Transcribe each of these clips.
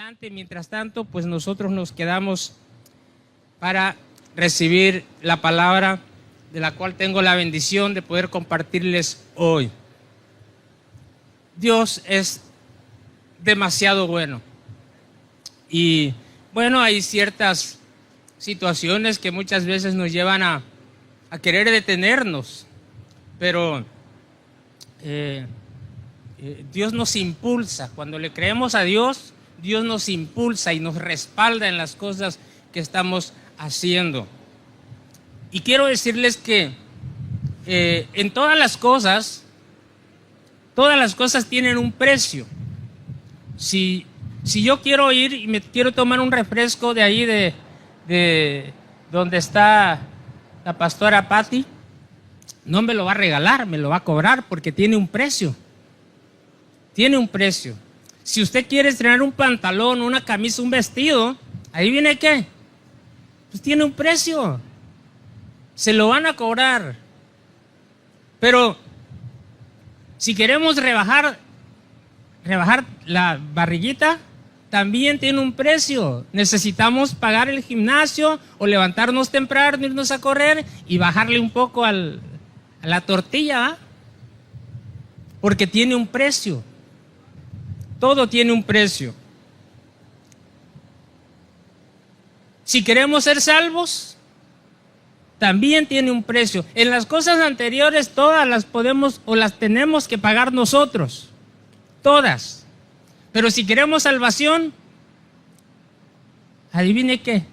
adelante. Mientras tanto, pues nosotros nos quedamos para recibir la palabra de la cual tengo la bendición de poder compartirles hoy. Dios es demasiado bueno. Y bueno, hay ciertas situaciones que muchas veces nos llevan a querer detenernos, pero Dios nos impulsa. Cuando le creemos a Dios, Dios nos impulsa y nos respalda en las cosas que estamos haciendo. Y quiero decirles que en todas las cosas tienen un precio. Si yo quiero ir y me quiero tomar un refresco de ahí de donde está la pastora Patti, no me lo va a regalar, me lo va a cobrar porque tiene un precio. Tiene un precio. Si usted quiere estrenar un pantalón, una camisa, un vestido, ahí viene ¿qué? Pues tiene un precio. Se lo van a cobrar. Pero si queremos rebajar la barriguita, también tiene un precio. Necesitamos pagar el gimnasio o levantarnos temprano, irnos a correr y bajarle un poco a la tortilla, ¿eh? Porque tiene un precio. Todo tiene un precio. Si queremos ser salvos, también tiene un precio. En las cosas anteriores todas las podemos o las tenemos que pagar nosotros. Todas. Pero si queremos salvación, adivine qué,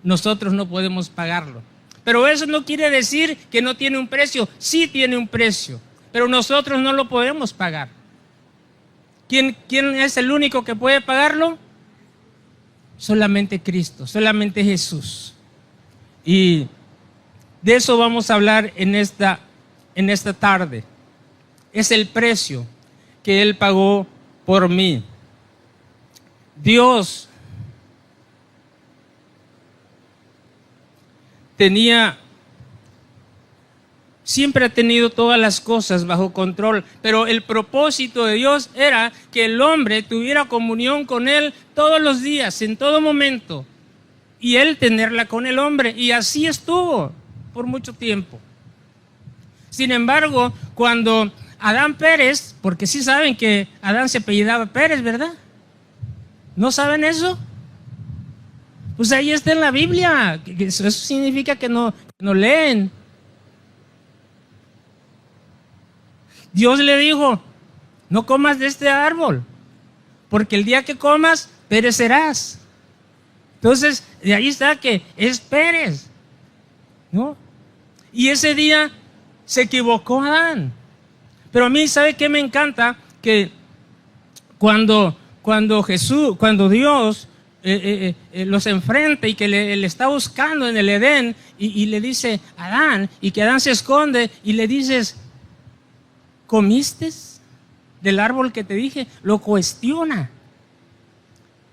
nosotros no podemos pagarlo. Pero eso no quiere decir que no tiene un precio. Sí tiene un precio, pero nosotros no lo podemos pagar. ¿Quién es el único que puede pagarlo? Solamente Cristo, solamente Jesús. Y de eso vamos a hablar en esta tarde. Es el precio que Él pagó por mí. Dios siempre ha tenido todas las cosas bajo control, pero el propósito de Dios era que el hombre tuviera comunión con Él todos los días, en todo momento, y Él tenerla con el hombre, y así estuvo por mucho tiempo. Sin embargo, cuando Adán Pérez, porque sí saben que Adán se apellidaba Pérez, ¿verdad? ¿No saben eso? Pues ahí está en la Biblia. Eso significa que no leen. Dios le dijo, no comas de este árbol, porque el día que comas, perecerás. Entonces, de ahí está que es Pérez, ¿no? Y ese día se equivocó Adán. Pero a mí, ¿sabe qué me encanta? Que cuando Dios los enfrenta y que le está buscando en el Edén y le dice Adán, y que Adán se esconde y le dices, ¿comiste del árbol que te dije? Lo cuestiona.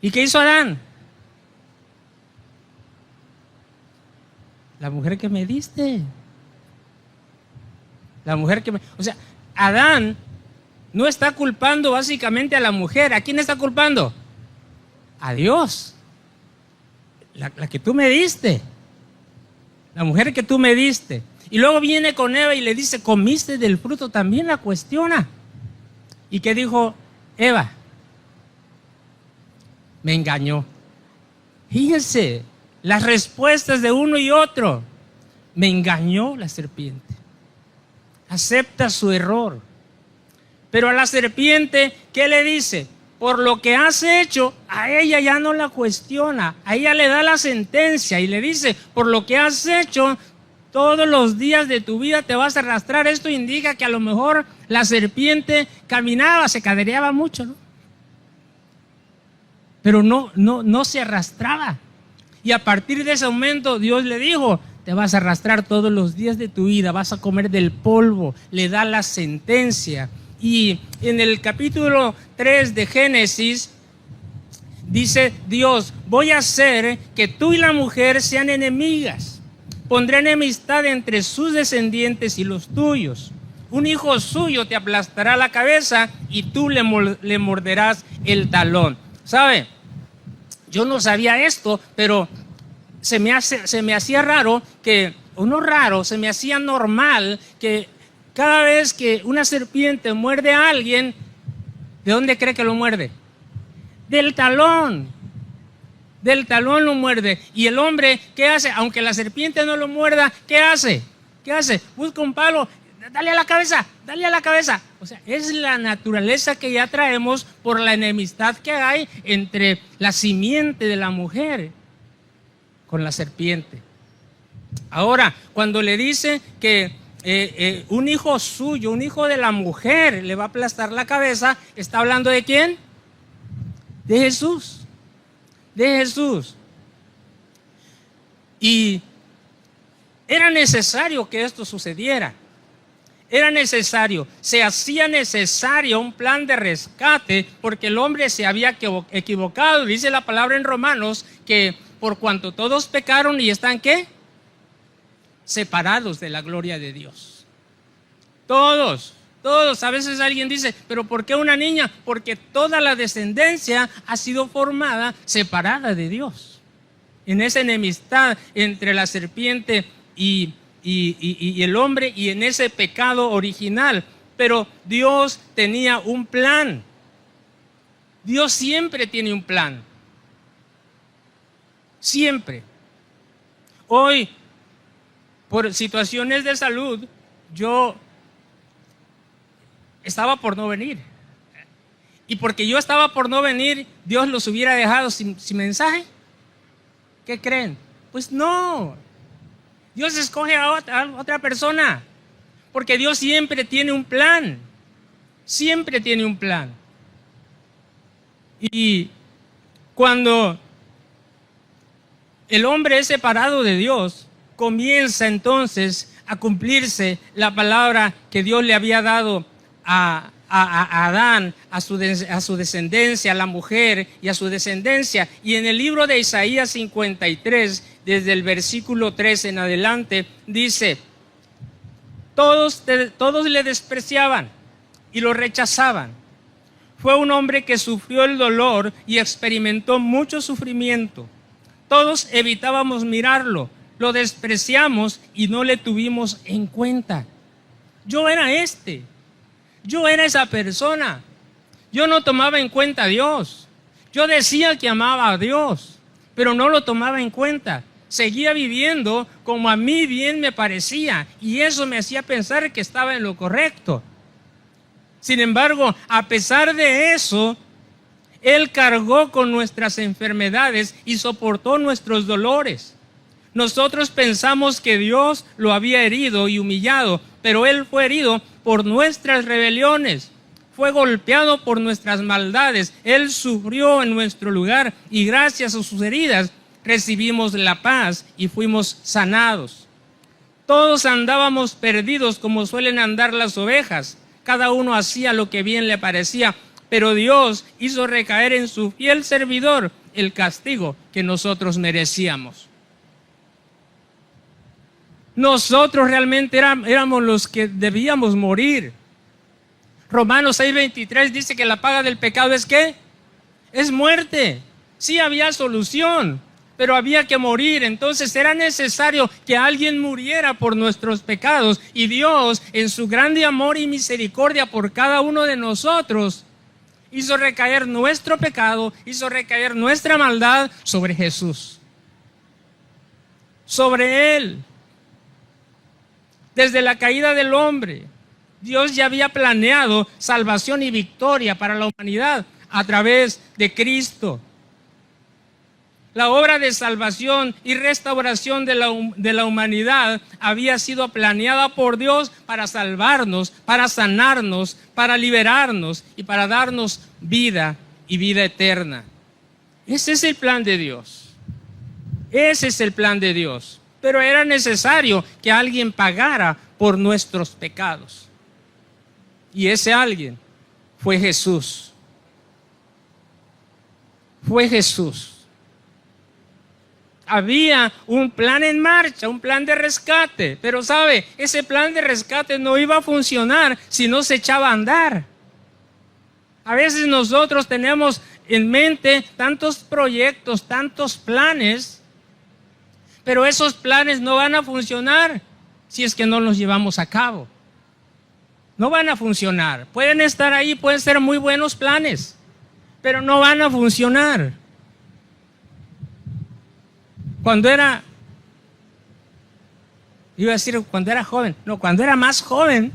¿Y qué hizo Adán? La mujer que me diste. O sea, Adán no está culpando básicamente a la mujer. ¿A quién está culpando? A Dios. La que tú me diste. La mujer que tú me diste. Y luego viene con Eva y le dice, ¿comiste del fruto? También la cuestiona. ¿Y qué dijo Eva? Me engañó. Fíjense, las respuestas de uno y otro. Me engañó la serpiente. Acepta su error. Pero a la serpiente, ¿qué le dice? Por lo que has hecho, a ella ya no la cuestiona. A ella le da la sentencia y le dice, por lo que has hecho, todos los días de tu vida te vas a arrastrar. Esto indica que a lo mejor la serpiente caminaba, se cadereaba mucho, ¿no? Pero no se arrastraba. Y a partir de ese momento Dios le dijo, te vas a arrastrar todos los días de tu vida, vas a comer del polvo. Le da la sentencia. Y en el capítulo 3 de Génesis dice Dios, voy a hacer que tú y la mujer sean enemigas. Pondré enemistad entre sus descendientes y los tuyos. Un hijo suyo te aplastará la cabeza y tú le morderás el talón. ¿Sabe? Yo no sabía esto, pero se me hacía raro que, o no raro, se me hacía normal que cada vez que una serpiente muerde a alguien, ¿de dónde cree que lo muerde? Del talón. Del talón lo muerde. Y el hombre, ¿qué hace? Aunque la serpiente no lo muerda, ¿qué hace? ¿Qué hace? Busca un palo, dale a la cabeza, dale a la cabeza. O sea, es la naturaleza que ya traemos por la enemistad que hay entre la simiente de la mujer con la serpiente. Ahora, cuando le dice que un hijo suyo, un hijo de la mujer le va a aplastar la cabeza, ¿está hablando de quién? De Jesús. De Jesús. Y era necesario que esto sucediera. Era necesario, se hacía necesario un plan de rescate porque el hombre se había equivocado. Dice la palabra en Romanos que por cuanto todos pecaron y están ¿qué? Separados de la gloria de Dios. Todos. A veces alguien dice, pero ¿por qué una niña? Porque toda la descendencia ha sido formada separada de Dios. En esa enemistad entre la serpiente y el hombre y en ese pecado original. Pero Dios tenía un plan. Dios siempre tiene un plan. Siempre. Hoy, por situaciones de salud, yo estaba por no venir. Y porque yo estaba por no venir, Dios los hubiera dejado sin mensaje. ¿Qué creen? Pues no. Dios escoge a otra persona. Porque Dios siempre tiene un plan. Siempre tiene un plan. Y cuando el hombre es separado de Dios, comienza entonces a cumplirse la palabra que Dios le había dado a Adán, a su descendencia, a la mujer y a su descendencia. Y en el libro de Isaías 53, desde el versículo 3 en adelante, dice: todos le despreciaban y lo rechazaban. Fue un hombre que sufrió el dolor y experimentó mucho sufrimiento. Todos evitábamos mirarlo, lo despreciamos y no le tuvimos en cuenta. Yo era esa persona. Yo no tomaba en cuenta a Dios. Yo decía que amaba a Dios, pero no lo tomaba en cuenta. Seguía viviendo como a mí bien me parecía y eso me hacía pensar que estaba en lo correcto. Sin embargo, a pesar de eso, Él cargó con nuestras enfermedades y soportó nuestros dolores. Nosotros pensamos que Dios lo había herido y humillado, pero Él fue herido por nuestras rebeliones, fue golpeado por nuestras maldades. Él sufrió en nuestro lugar y gracias a sus heridas recibimos la paz y fuimos sanados. Todos andábamos perdidos como suelen andar las ovejas. Cada uno hacía lo que bien le parecía, pero Dios hizo recaer en su fiel servidor el castigo que nosotros merecíamos. Nosotros realmente éramos los que debíamos morir. Romanos 6:23 dice que la paga del pecado es ¿qué? Es muerte. Sí había solución, pero había que morir. Entonces era necesario que alguien muriera por nuestros pecados. Y Dios, en su grande amor y misericordia por cada uno de nosotros, hizo recaer nuestro pecado, hizo recaer nuestra maldad sobre Jesús. Sobre Él. Desde la caída del hombre, Dios ya había planeado salvación y victoria para la humanidad a través de Cristo. La obra de salvación y restauración de la humanidad había sido planeada por Dios para salvarnos, para sanarnos, para liberarnos y para darnos vida y vida eterna. Ese es el plan de Dios. Ese es el plan de Dios. Pero era necesario que alguien pagara por nuestros pecados. Y ese alguien fue Jesús. Fue Jesús. Había un plan en marcha, un plan de rescate. Pero sabe, ese plan de rescate no iba a funcionar si no se echaba a andar. A veces nosotros tenemos en mente tantos proyectos, tantos planes, pero esos planes no van a funcionar si es que no los llevamos a cabo. No van a funcionar. Pueden estar ahí, pueden ser muy buenos planes, pero no van a funcionar. Cuando era más joven,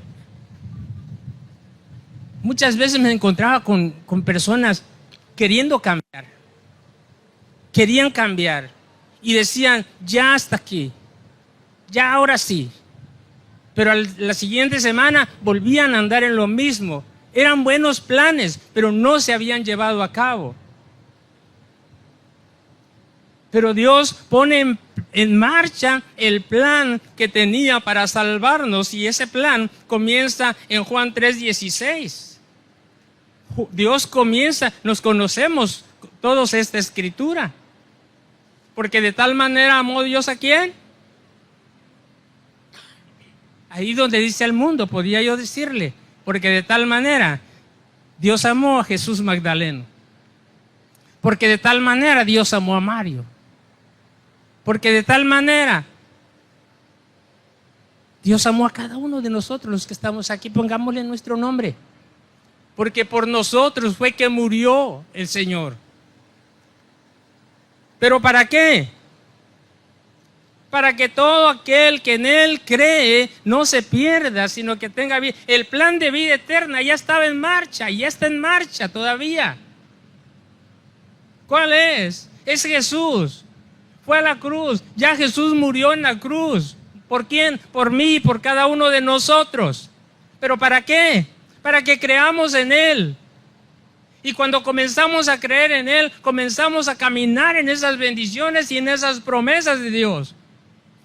muchas veces me encontraba con personas queriendo cambiar. Querían cambiar y decían, ya hasta aquí, ya ahora sí. Pero la siguiente semana volvían a andar en lo mismo. Eran buenos planes, pero no se habían llevado a cabo. Pero Dios pone en marcha el plan que tenía para salvarnos, y ese plan comienza en Juan 3:16. Dios comienza, nos conocemos todos esta escritura, porque de tal manera amó Dios ¿a quién? Ahí donde dice al mundo, podría yo decirle, porque de tal manera Dios amó a Jesús Magdaleno, porque de tal manera Dios amó a Mario, porque de tal manera Dios amó a cada uno de nosotros los que estamos aquí. Pongámosle nuestro nombre, porque por nosotros fue que murió el Señor. ¿Pero para qué? Para que todo aquel que en Él cree no se pierda, sino que tenga vida. El plan de vida eterna ya estaba en marcha, ya está en marcha todavía. ¿Cuál es? Es Jesús. Fue a la cruz, ya Jesús murió en la cruz. ¿Por quién? Por mí y por cada uno de nosotros. ¿Pero para qué? Para que creamos en Él. Y cuando comenzamos a creer en Él, comenzamos a caminar en esas bendiciones y en esas promesas de Dios.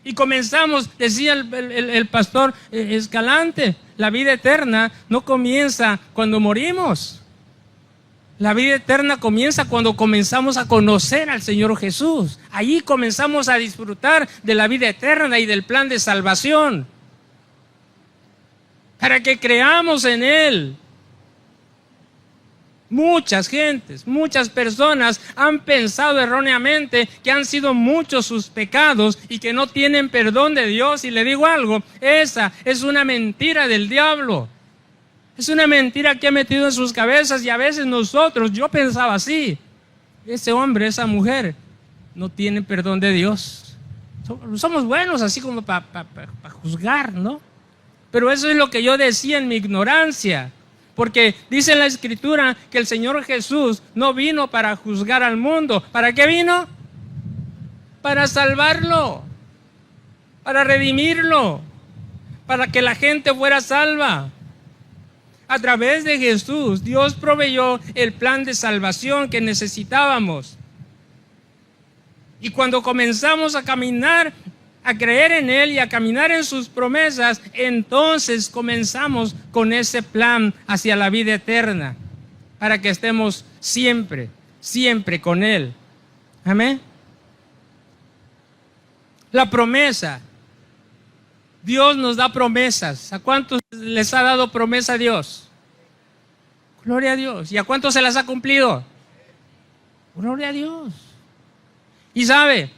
Y comenzamos, decía el pastor Escalante, la vida eterna no comienza cuando morimos. La vida eterna comienza cuando comenzamos a conocer al Señor Jesús. Allí comenzamos a disfrutar de la vida eterna y del plan de salvación. Para que creamos en Él. Muchas gentes, muchas personas han pensado erróneamente que han sido muchos sus pecados y que no tienen perdón de Dios. Y le digo algo, esa es una mentira del diablo. Es una mentira que ha metido en sus cabezas, y a veces nosotros, yo pensaba así, ese hombre, esa mujer, no tiene perdón de Dios. Somos buenos así como para juzgar, ¿no? Pero eso es lo que yo decía en mi ignorancia. Porque dice la Escritura que el Señor Jesús no vino para juzgar al mundo. ¿Para qué vino? Para salvarlo, para redimirlo, para que la gente fuera salva. A través de Jesús, Dios proveyó el plan de salvación que necesitábamos. Y cuando comenzamos a caminar, a creer en Él y a caminar en sus promesas, entonces comenzamos con ese plan hacia la vida eterna, para que estemos siempre, siempre con Él. Amén. La promesa. Dios nos da promesas. ¿A cuántos les ha dado promesa Dios? Gloria a Dios. ¿Y a cuántos se las ha cumplido? Gloria a Dios. Y sabe,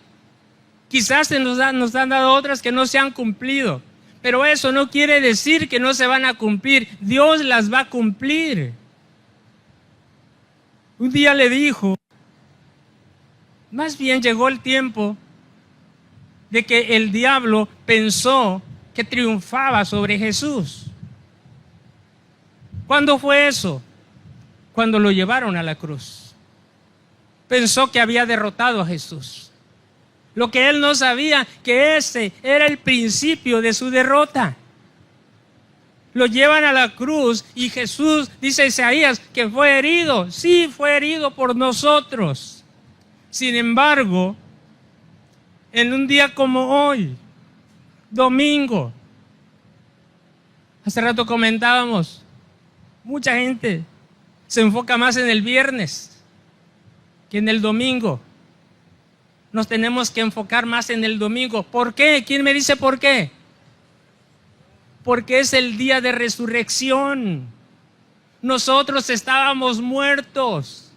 quizás nos han dado otras que no se han cumplido, pero eso no quiere decir que no se van a cumplir. Dios las va a cumplir. Un día le dijo, más bien llegó el tiempo de que el diablo pensó que triunfaba sobre Jesús. ¿Cuándo fue eso? Cuando lo llevaron a la cruz. Pensó que había derrotado a Jesús. Lo que él no sabía, que ese era el principio de su derrota. Lo llevan a la cruz y Jesús, dice Isaías, que fue herido. Sí, fue herido por nosotros. Sin embargo, en un día como hoy, domingo, hace rato comentábamos, mucha gente se enfoca más en el viernes que en el domingo. Nos tenemos que enfocar más en el domingo. ¿Por qué? ¿Quién me dice por qué? Porque es el día de resurrección. Nosotros estábamos muertos,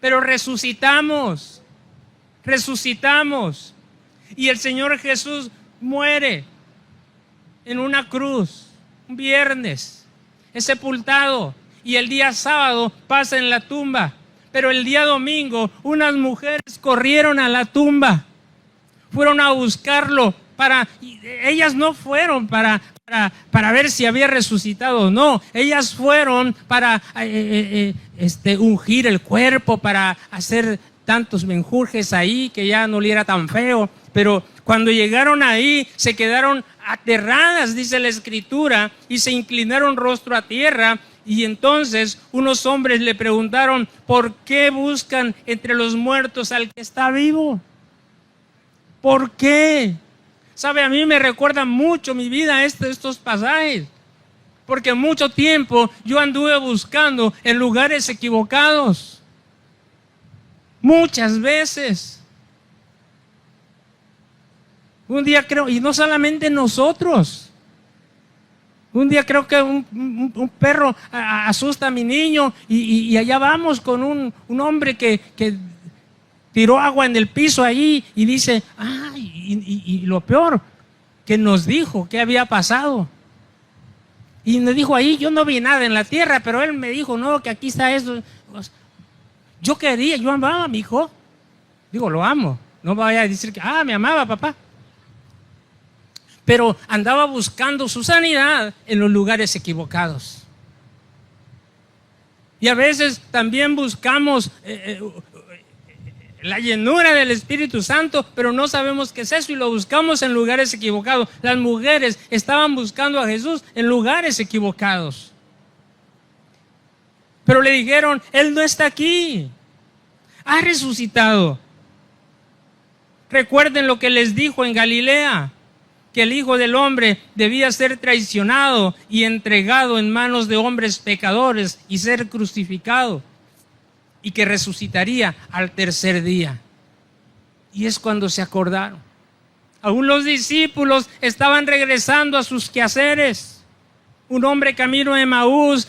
pero resucitamos. Resucitamos. Y el Señor Jesús muere en una cruz, un viernes, es sepultado, y el día sábado pasa en la tumba. Pero el día domingo unas mujeres corrieron a la tumba, fueron a buscarlo. Ellas no fueron para ver si había resucitado, no, ellas fueron para ungir el cuerpo, para hacer tantos menjurjes ahí que ya no oliera tan feo. Pero cuando llegaron ahí se quedaron aterradas, dice la Escritura, y se inclinaron rostro a tierra. Y entonces unos hombres le preguntaron: ¿por qué buscan entre los muertos al que está vivo? ¿Por qué? Sabe, a mí me recuerda mucho mi vida estos pasajes, porque mucho tiempo yo anduve buscando en lugares equivocados, muchas veces. Un día creo, y no solamente nosotros, un día creo que un perro asusta a mi niño y allá vamos con un hombre que tiró agua en el piso ahí y dice, y lo peor, que nos dijo qué había pasado. Y nos dijo ahí, yo no vi nada en la tierra, pero él me dijo, no, que aquí está eso. Yo amaba a mi hijo. Digo, lo amo. No vaya a decir que, me amaba, papá. Pero andaba buscando su sanidad en los lugares equivocados. Y a veces también buscamos la llenura del Espíritu Santo, pero no sabemos qué es eso y lo buscamos en lugares equivocados. Las mujeres estaban buscando a Jesús en lugares equivocados. Pero le dijeron, Él no está aquí, ha resucitado. Recuerden lo que les dijo en Galilea, que el Hijo del Hombre debía ser traicionado y entregado en manos de hombres pecadores y ser crucificado, y que resucitaría al tercer día. Y es cuando se acordaron. Aún los discípulos estaban regresando a sus quehaceres. Un hombre camino de Emaús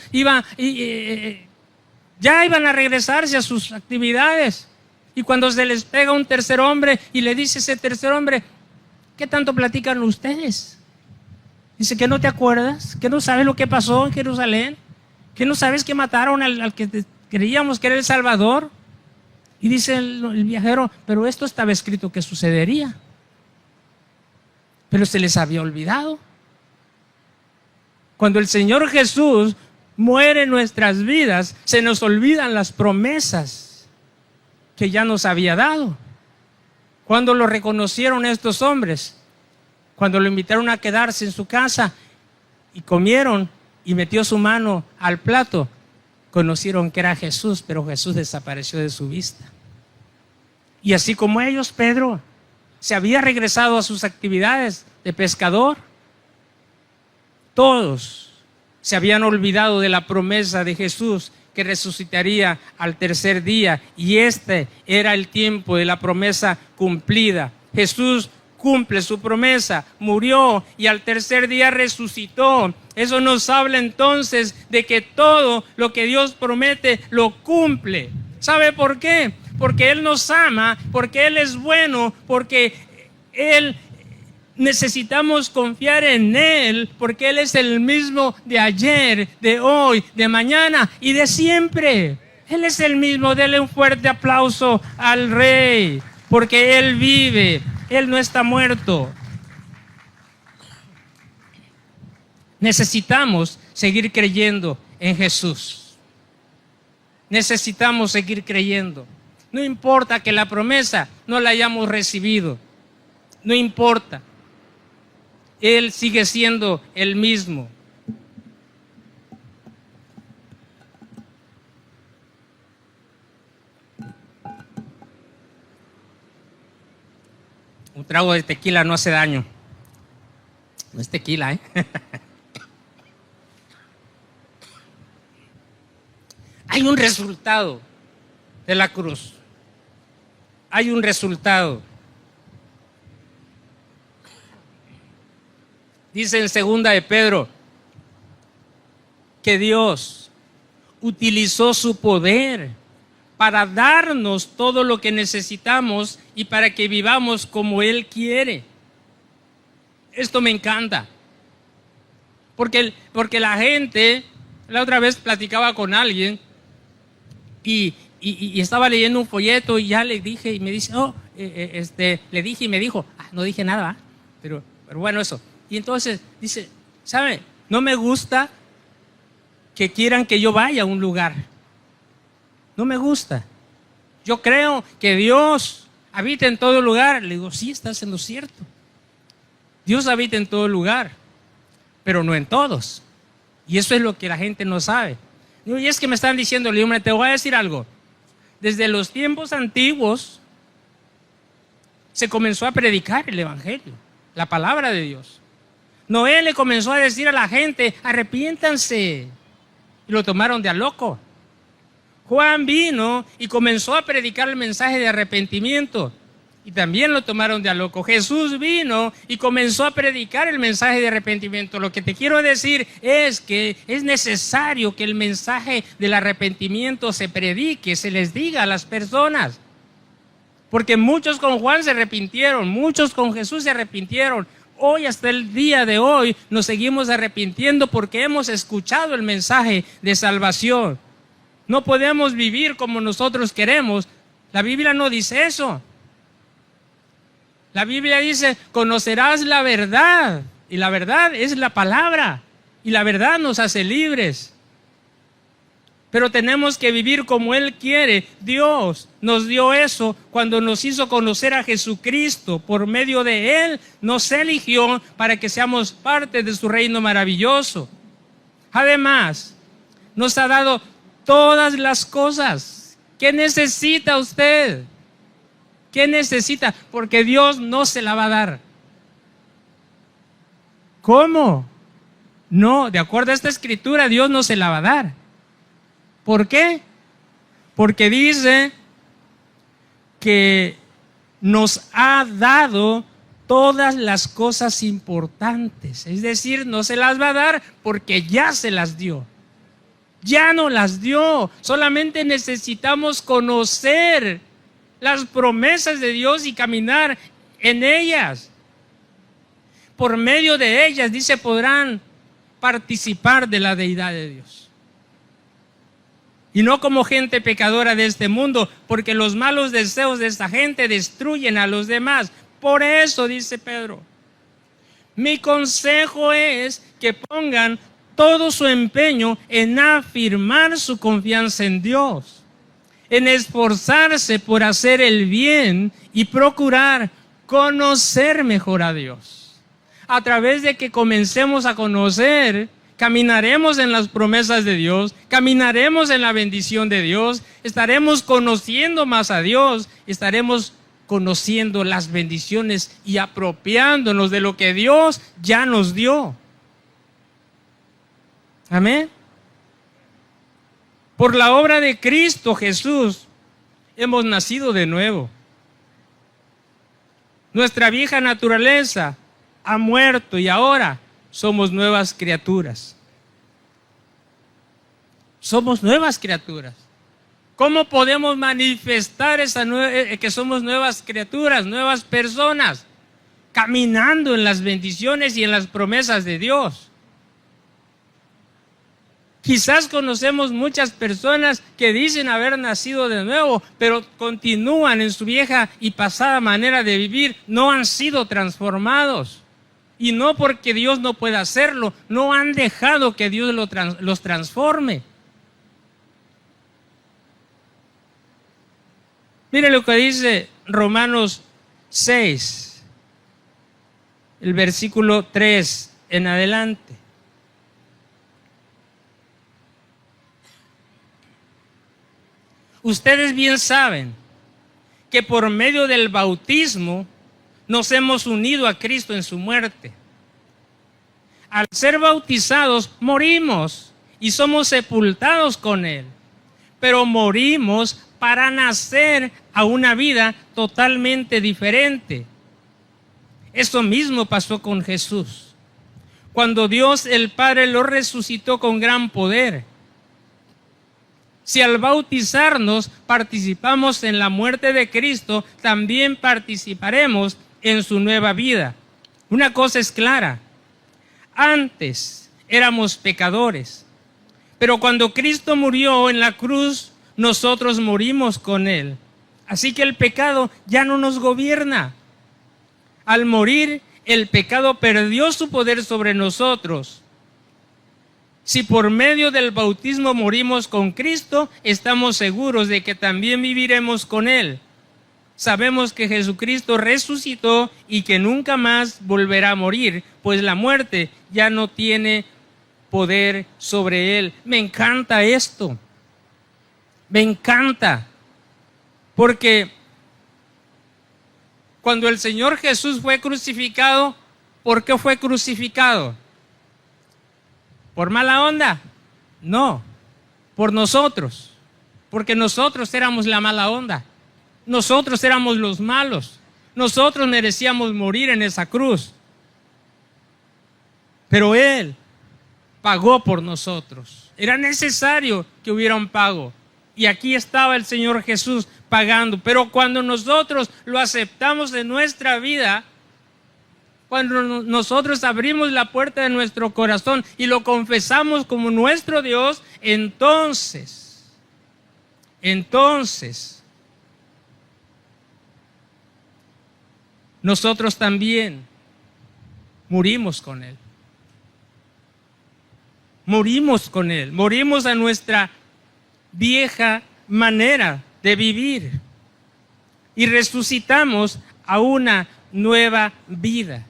ya iban a regresarse a sus actividades. Y cuando se les pega un tercer hombre y le dice ese tercer hombre, ¿qué tanto platican ustedes? Dice, ¿que no te acuerdas? ¿Que no sabes lo que pasó en Jerusalén? ¿Que no sabes que mataron al que creíamos que era el Salvador? Y dice el viajero, pero esto estaba escrito que sucedería. Pero se les había olvidado. Cuando el Señor Jesús muere en nuestras vidas, se nos olvidan las promesas que ya nos había dado. Cuando lo reconocieron estos hombres, cuando lo invitaron a quedarse en su casa y comieron y metió su mano al plato, conocieron que era Jesús, pero Jesús desapareció de su vista. Y así como ellos, Pedro se había regresado a sus actividades de pescador. Todos se habían olvidado de la promesa de Jesús que resucitaría al tercer día, y este era el tiempo de la promesa cumplida. Jesús cumple su promesa, murió y al tercer día resucitó. Eso nos habla entonces de que todo lo que Dios promete lo cumple. ¿Sabe por qué? Porque Él nos ama, porque Él es bueno, porque necesitamos confiar en Él, porque Él es el mismo de ayer, de hoy, de mañana y de siempre. Él es el mismo. Dele un fuerte aplauso al Rey, porque Él vive, Él no está muerto. Necesitamos seguir creyendo en Jesús. Necesitamos seguir creyendo. No importa que la promesa no la hayamos recibido. No importa. Él sigue siendo el mismo. Un trago de tequila no hace daño. No es tequila, ¿eh? Hay un resultado de la cruz. Hay un resultado. Dice en 2 de Pedro que Dios utilizó su poder para darnos todo lo que necesitamos y para que vivamos como Él quiere. Esto me encanta. Porque la gente, la otra vez platicaba con alguien y estaba leyendo un folleto y ya le dije y me dice, le dije y me dijo, no dije nada, pero bueno eso. Y entonces dice, ¿sabe? No me gusta que quieran que yo vaya a un lugar. No me gusta. Yo creo que Dios habita en todo lugar. Le digo, sí, estás en lo cierto. Dios habita en todo lugar, pero no en todos. Y eso es lo que la gente no sabe. Y es que me están diciendo, hombre, te voy a decir algo. Desde los tiempos antiguos se comenzó a predicar el evangelio, la palabra de Dios. Noé le comenzó a decir a la gente, arrepiéntanse. Y lo tomaron de a loco. Juan vino y comenzó a predicar el mensaje de arrepentimiento. Y también lo tomaron de a loco. Jesús vino y comenzó a predicar el mensaje de arrepentimiento. Lo que te quiero decir es que es necesario que el mensaje del arrepentimiento se predique, se les diga a las personas. Porque muchos con Juan se arrepintieron, muchos con Jesús se arrepintieron. Hoy, hasta el día de hoy, nos seguimos arrepintiendo porque hemos escuchado el mensaje de salvación. No podemos vivir como nosotros queremos. La Biblia no dice eso. La Biblia dice, conocerás la verdad. Y la verdad es la palabra. Y la verdad nos hace libres. Pero tenemos que vivir como Él quiere. Dios nos dio eso cuando nos hizo conocer a Jesucristo. Por medio de Él nos eligió para que seamos parte de su reino maravilloso. Además, nos ha dado todas las cosas. ¿Qué necesita usted? ¿Qué necesita? Porque Dios no se la va a dar. ¿Cómo? No, de acuerdo a esta escritura, Dios no se la va a dar. ¿Por qué? Porque dice que nos ha dado todas las cosas importantes. Es decir, no se las va a dar porque ya se las dio. Ya no las dio. Solamente necesitamos conocer las promesas de Dios y caminar en ellas. Por medio de ellas, dice, podrán participar de la deidad de Dios. Y no como gente pecadora de este mundo, porque los malos deseos de esta gente destruyen a los demás. Por eso, dice Pedro, mi consejo es que pongan todo su empeño en afirmar su confianza en Dios, en esforzarse por hacer el bien y procurar conocer mejor a Dios. A través de que comencemos a conocer, caminaremos en las promesas de Dios, caminaremos en la bendición de Dios, estaremos conociendo más a Dios, estaremos conociendo las bendiciones y apropiándonos de lo que Dios ya nos dio. Amén. Por la obra de Cristo Jesús hemos nacido de nuevo. Nuestra vieja naturaleza ha muerto y ahora somos nuevas criaturas. Somos nuevas criaturas. ¿Cómo podemos manifestar que somos nuevas criaturas, nuevas personas? Caminando en las bendiciones y en las promesas de Dios. Quizás conocemos muchas personas que dicen haber nacido de nuevo, pero continúan en su vieja y pasada manera de vivir, no han sido transformados. Y no porque Dios no pueda hacerlo, no han dejado que Dios los transforme. Mire lo que dice Romanos 6, el versículo 3 en adelante. Ustedes bien saben que por medio del bautismo nos hemos unido a Cristo en su muerte. Al ser bautizados morimos y somos sepultados con Él, pero morimos para nacer a una vida totalmente diferente. Eso mismo pasó con Jesús. Cuando Dios el Padre lo resucitó con gran poder, Si al bautizarnos participamos en la muerte de Cristo, también participaremos en su nueva vida. Una cosa es clara: antes éramos pecadores, pero cuando Cristo murió en la cruz, nosotros morimos con Él. Así que el pecado ya no nos gobierna. Al morir, el pecado perdió su poder sobre nosotros. Si por medio del bautismo morimos con Cristo, estamos seguros de que también viviremos con Él. Sabemos que Jesucristo resucitó y que nunca más volverá a morir, pues la muerte ya no tiene poder sobre Él. Me encanta esto. Me encanta. Porque cuando el Señor Jesús fue crucificado, ¿por qué fue crucificado? ¿Por mala onda? No, por nosotros, porque nosotros éramos la mala onda, nosotros éramos los malos, nosotros merecíamos morir en esa cruz, pero Él pagó por nosotros. Era necesario que hubiera un pago, y aquí estaba el Señor Jesús pagando. Pero cuando nosotros lo aceptamos en nuestra vida, cuando nosotros abrimos la puerta de nuestro corazón y lo confesamos como nuestro Dios, entonces nosotros también morimos con Él. Morimos con Él, morimos a nuestra vieja manera de vivir y resucitamos a una nueva vida.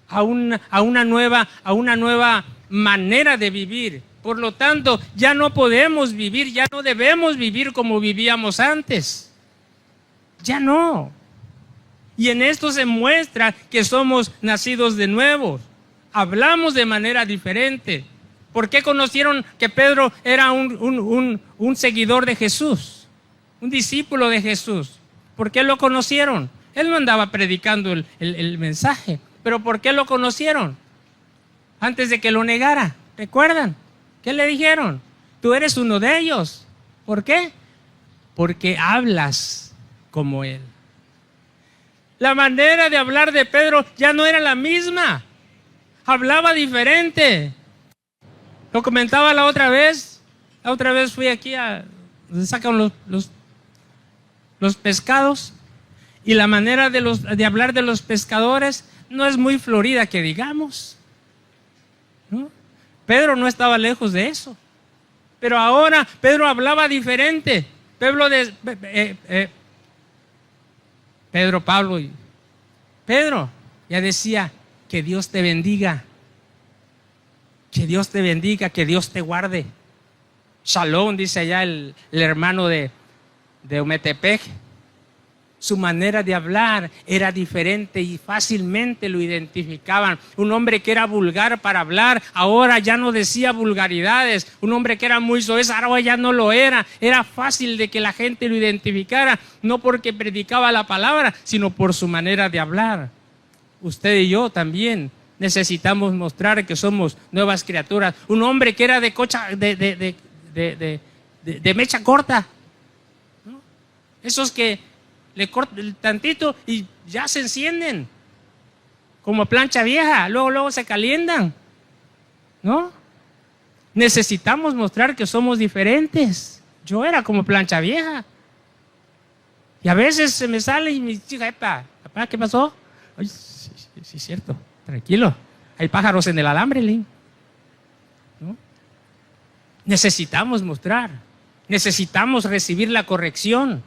A una nueva manera de vivir. Por lo tanto, ya no podemos vivir, ya no debemos vivir como vivíamos antes. Ya no. Y en esto se muestra que somos nacidos de nuevo. Hablamos de manera diferente. ¿Por qué conocieron que Pedro era un seguidor de Jesús? Un discípulo de Jesús. ¿Por qué lo conocieron? Él no andaba predicando el mensaje. ¿Pero por qué lo conocieron? Antes de que lo negara. ¿Recuerdan? ¿Qué le dijeron? Tú eres uno de ellos. ¿Por qué? Porque hablas como él. La manera de hablar de Pedro ya no era la misma. Hablaba diferente. Lo comentaba la otra vez. La otra vez fui aquí a donde sacan los pescados. Y la manera de hablar de los pescadores no es muy florida que digamos, ¿no? Pedro no estaba lejos de eso. Pero ahora Pedro hablaba diferente. Pedro ya decía: que Dios te bendiga, que Dios te bendiga, que Dios te guarde. Shalom, dice allá el hermano de Ometepec. Su manera de hablar era diferente y fácilmente lo identificaban. Un hombre que era vulgar para hablar, ahora ya no decía vulgaridades. Un hombre que era muy soez, ahora ya no lo era. Era fácil de que la gente lo identificara, no porque predicaba la palabra, sino por su manera de hablar. Usted y yo también necesitamos mostrar que somos nuevas criaturas. Un hombre que era de mecha corta, ¿no? Esos que le cortan tantito y ya se encienden como plancha vieja, luego se calientan, ¿no? Necesitamos mostrar que somos diferentes. Yo era como plancha vieja y a veces se me sale y me dice: papá, ¿qué pasó? Ay, sí, cierto, tranquilo, hay pájaros en el alambre, ¿no? Necesitamos mostrar, necesitamos recibir la corrección.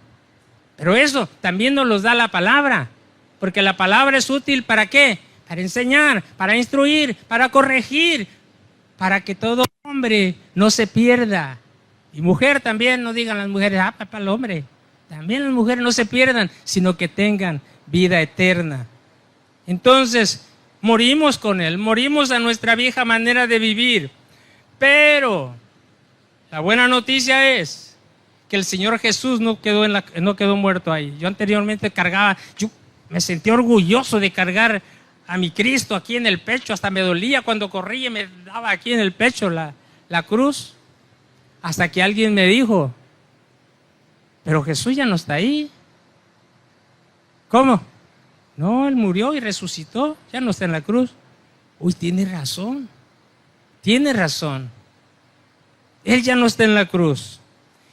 Pero eso también nos lo da la palabra, porque la palabra es útil ¿para qué? Para enseñar, para instruir, para corregir, para que todo hombre no se pierda. Y mujer también, no digan las mujeres: papá, el hombre. También las mujeres no se pierdan, sino que tengan vida eterna. Entonces, morimos con Él, morimos a nuestra vieja manera de vivir. Pero la buena noticia es que el Señor Jesús no quedó muerto ahí. Yo anteriormente yo me sentía orgulloso de cargar a mi Cristo aquí en el pecho, hasta me dolía cuando corría y me daba aquí en el pecho la cruz. Hasta que alguien me dijo, pero Jesús ya no está ahí. ¿Cómo? No, Él murió y resucitó, ya no está en la cruz. Uy, tiene razón. Tiene razón. Él ya no está en la cruz.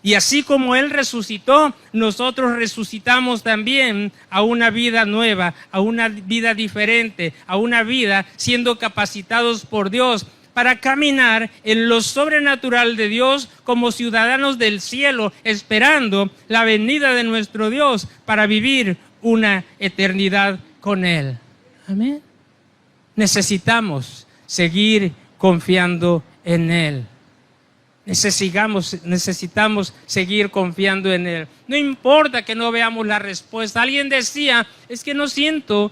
Y así como Él resucitó, nosotros resucitamos también a una vida nueva, a una vida diferente, a una vida siendo capacitados por Dios para caminar en lo sobrenatural de Dios como ciudadanos del cielo, esperando la venida de nuestro Dios para vivir una eternidad con Él. Amén. Necesitamos seguir confiando en Él. Necesitamos seguir confiando en Él. No importa que no veamos la respuesta. Alguien decía, es que no siento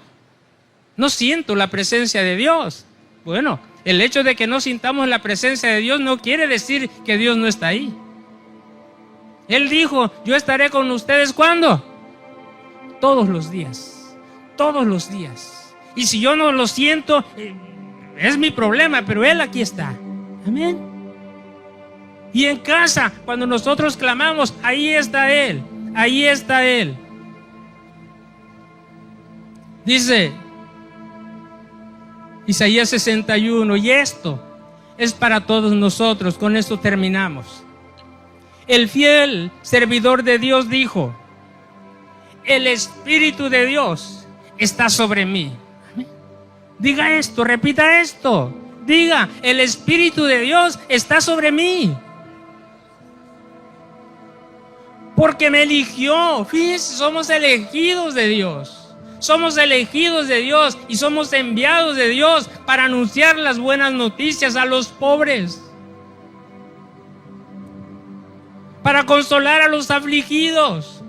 la presencia de Dios. Bueno, el hecho de que no sintamos la presencia de Dios no quiere decir que Dios no está ahí. Él dijo, yo estaré con ustedes, ¿cuándo? Todos los días. Todos los días. Y si yo no lo siento, es mi problema, pero Él aquí está. Amén. Y en casa, cuando nosotros clamamos, ahí está Él, ahí está Él. Dice Isaías 61, y esto es para todos nosotros, con esto terminamos. El fiel servidor de Dios dijo, el Espíritu de Dios está sobre mí. Diga esto, repita esto, diga, el Espíritu de Dios está sobre mí. Porque me eligió. Fíjense, somos elegidos de Dios. Somos elegidos de Dios y somos enviados de Dios para anunciar las buenas noticias a los pobres. Para consolar a los afligidos.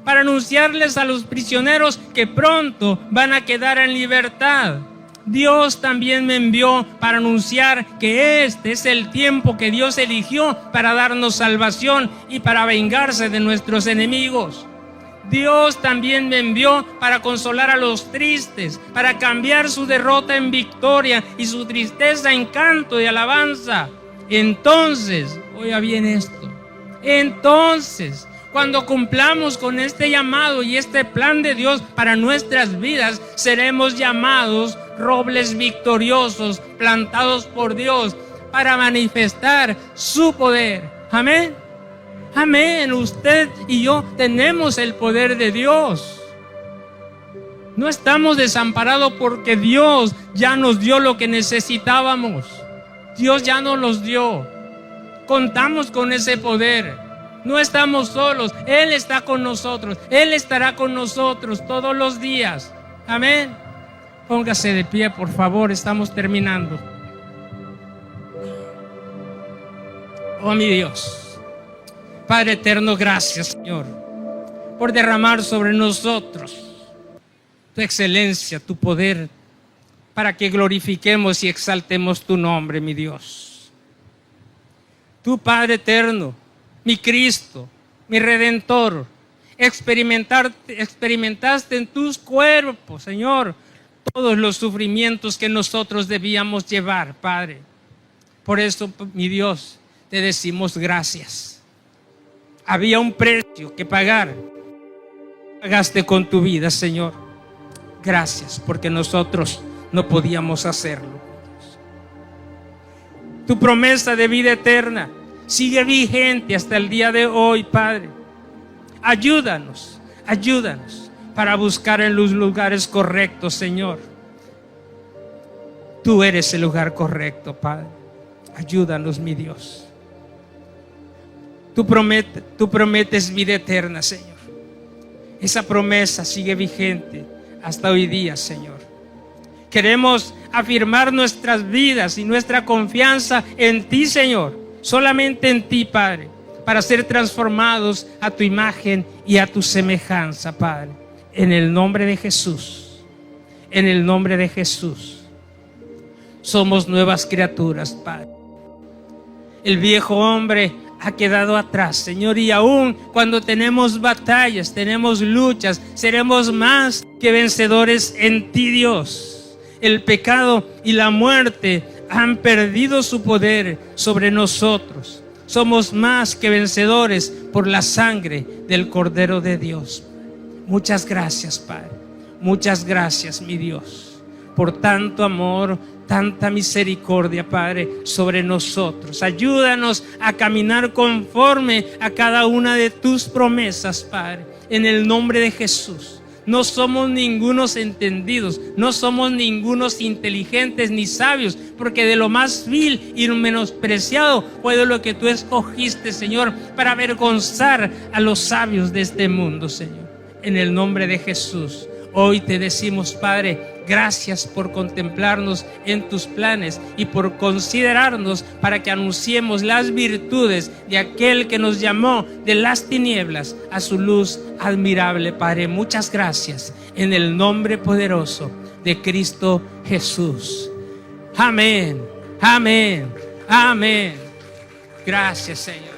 Para anunciarles a los prisioneros que pronto van a quedar en libertad. Dios también me envió para anunciar que este es el tiempo que Dios eligió para darnos salvación y para vengarse de nuestros enemigos. Dios también me envió para consolar a los tristes, para cambiar su derrota en victoria y su tristeza en canto y alabanza. Entonces, oiga bien esto, entonces, cuando cumplamos con este llamado y este plan de Dios para nuestras vidas, seremos llamados robles victoriosos, plantados por Dios para manifestar su poder. Amén. Amén. Usted y yo tenemos el poder de Dios. No estamos desamparados porque Dios ya nos dio lo que necesitábamos. Dios ya nos los dio. Contamos con ese poder. No estamos solos. Él está con nosotros. Él estará con nosotros todos los días. Amén. Póngase de pie, por favor, estamos terminando. Oh, mi Dios, Padre eterno, gracias, Señor, por derramar sobre nosotros tu excelencia, tu poder, para que glorifiquemos y exaltemos tu nombre, mi Dios. Tu Padre eterno, mi Cristo, mi Redentor, experimentaste en tus cuerpos, Señor, todos los sufrimientos que nosotros debíamos llevar, Padre. Por eso, mi Dios, te decimos gracias. Había un precio que pagar. Pagaste con tu vida, Señor. Gracias, porque nosotros no podíamos hacerlo. Tu promesa de vida eterna sigue vigente hasta el día de hoy, Padre. Ayúdanos para buscar en los lugares correctos, Señor. Tú eres el lugar correcto, Padre. Ayúdanos, mi Dios. Tú prometes vida eterna, Señor. Esa promesa sigue vigente hasta hoy día, Señor. Queremos afirmar nuestras vidas y nuestra confianza en ti, Señor. Solamente en ti, Padre, para ser transformados a tu imagen y a tu semejanza, Padre. En el nombre de Jesús. En el nombre de Jesús. Somos nuevas criaturas, Padre. El viejo hombre ha quedado atrás, Señor, y aún cuando tenemos batallas, tenemos luchas, seremos más que vencedores en ti, Dios. El pecado y la muerte han perdido su poder sobre nosotros. somos más que vencedores por la sangre del Cordero de Dios. Muchas gracias, Padre. Muchas gracias, mi Dios, por tanto amor, tanta misericordia, Padre, sobre nosotros. Ayúdanos a caminar conforme a cada una de tus promesas, Padre, en el nombre de Jesús. No somos ningunos entendidos, no somos ningunos inteligentes ni sabios, porque de lo más vil y menospreciado fue de lo que tú escogiste, Señor, para avergonzar a los sabios de este mundo, Señor. En el nombre de Jesús, hoy te decimos, Padre, gracias por contemplarnos en tus planes y por considerarnos para que anunciemos las virtudes de aquel que nos llamó de las tinieblas a su luz admirable. Padre, muchas gracias en el nombre poderoso de Cristo Jesús. Amén, amén, amén. Gracias, Señor.